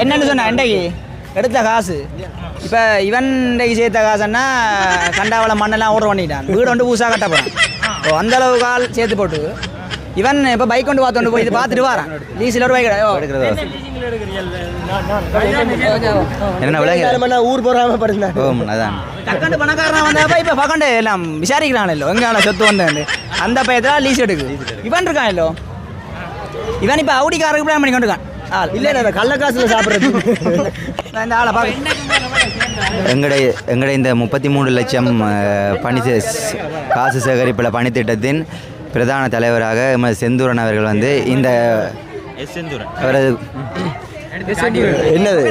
என்னன்னு சொன்ன இன்றைக்கு எடுத்த காசு இப்போ இவன் இன்றைக்கு சேர்த்த காசுன்னா கண்டாவளம் மண்ணெல்லாம் ஆர்டர் பண்ணிட்டான் வீடு வந்து புதுசாக கட்ட போகிறான் அந்த அளவு கால் சேர்த்து போட்டு இவன் இப்போ பைக் கொண்டு பார்த்து போய் இது பார்த்துட்டு வரான் லீஸில் ஒரு பைக் என்ன விளையாட ஊர் போகாம படுங்க டக்கண்டு பணக்காரன் வந்தப்ப இப்போ பக்கண்டு எல்லாம் விசாரிக்கிறானല്ലോ எங்கே சொத்து வந்தேன் அந்த பையத்தில் லீஸ் எடுக்கு இவன் இருக்கான் இல்லோ இவன் இப்போ அவுடிக்காரருக்கு பிளான் பண்ணி கொண்டுருக்கான் இல்லை கள்ள காசுல சாப்பிட்றது இந்த ஆளை பார்க்க எங்களுடைய இந்த 33 லட்சம் பணி காசு சேகரிப்பில் பணித்திட்டத்தின் பிரதான தலைவராக எமது செந்தூரன் அவர்கள் வந்து இந்த அவரது என்னது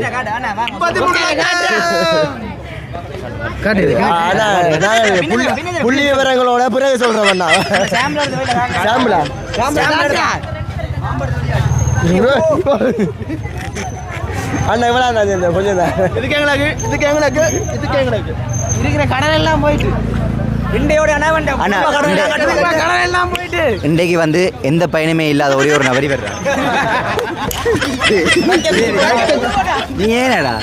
புள்ளி விவரங்களோட பிறகு சொல்றவண்ணா அண்ணா இவ்வளோ கொஞ்சம் தான் இதுக்கு எங்களுக்கு இருக்கிற கடன் எல்லாம் போயிட்டு இன்றைக்கு வந்து எந்த பயனுமே இல்லாத ஒரே ஒரு நபரி வர்றான் நீ ஏனடா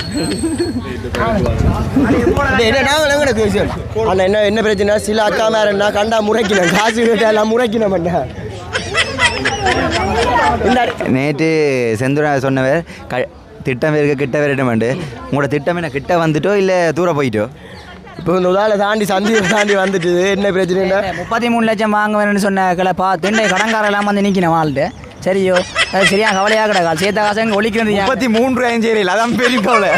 என்ன பிரச்சனை சில அக்கா மேரன்னா கண்டா முறைக்கணும் காசு எல்லாம் முறைக்கணும் நேற்று செந்தூரன் சொன்னவர் திட்டம் இருக்க கிட்ட வரட்டுமெண்டு உங்களோட திட்டம் என்ன கிட்ட வந்துட்டோ இல்லை தூரம் போயிட்டோ இப்போ இந்த உதாரணம் தாண்டி வந்துட்டு என்ன பிரச்சனை 33 லட்சம் வாங்க வேணும்னு சொன்ன கிளப்பா திண்டை கடன்காரெல்லாம் வந்து நிற்கணும் வாழ்ட்டு சரியோ அது சரியா கவலையாக கிடக்காது சேர்த்த காசு எங்கே ஒழிக்கிறது 33 சரி அதான் பெரிய கவலை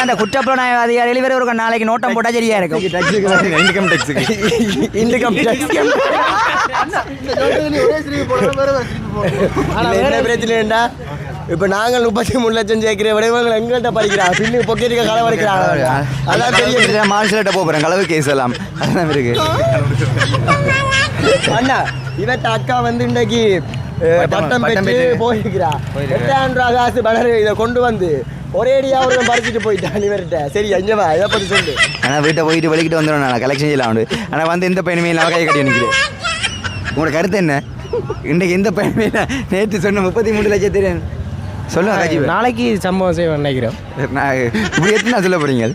அந்த குற்றப்புலனாய்வு அதிகாரிகள் வேறு ஒரு நாளைக்கு நோட்டம் போட்டால் சரியா இருக்கும் இன்கம் டேக்ஸ் என்ன பிரச்சனைடா இப்போ நாங்கள் 33 லட்சம் சேர்க்கிற விடவங்கள் எங்கள்கிட்ட படிக்கிறாங்க பின்னு பொக்கெட்டுக்கு களை வரைக்கிறாங்க அதான் பெரிய மாநிலட்ட போகிறேன் களவு கேஸ் எல்லாம் அதான் இருக்கு அண்ணா இவட்ட அக்கா வந்து இன்றைக்கு பட்டம் பெற்று போயிருக்கிறா 8000 ரூபா காசு பலர் இதை கொண்டு வந்து ஒரேடியா அவரும் பறிச்சுட்டு போயிட்டான் இவர்கிட்ட சரி அஞ்சவா இதை பற்றி சொல்லு ஆனால் வீட்டை போயிட்டு வெளிக்கிட்டு வந்துடும் நான் கலெக்ஷன் செய்யலாம் உண்டு ஆனால் வந்து எந்த பயனுமே இல்லாமல் கை கட்டி நிற்கிறேன் உங்களோட கருத்து என்ன இன்றைக்கு எந்த பயனுமே இல்லை நேற்று சொன்ன 33 லட்சம் தெரியும் சொல்லுங்க நாளைக்கு சம்பவம் செய்வேன் நினைக்கிறோம் நான் இப்படி எத்தனை சொல்ல போறீங்க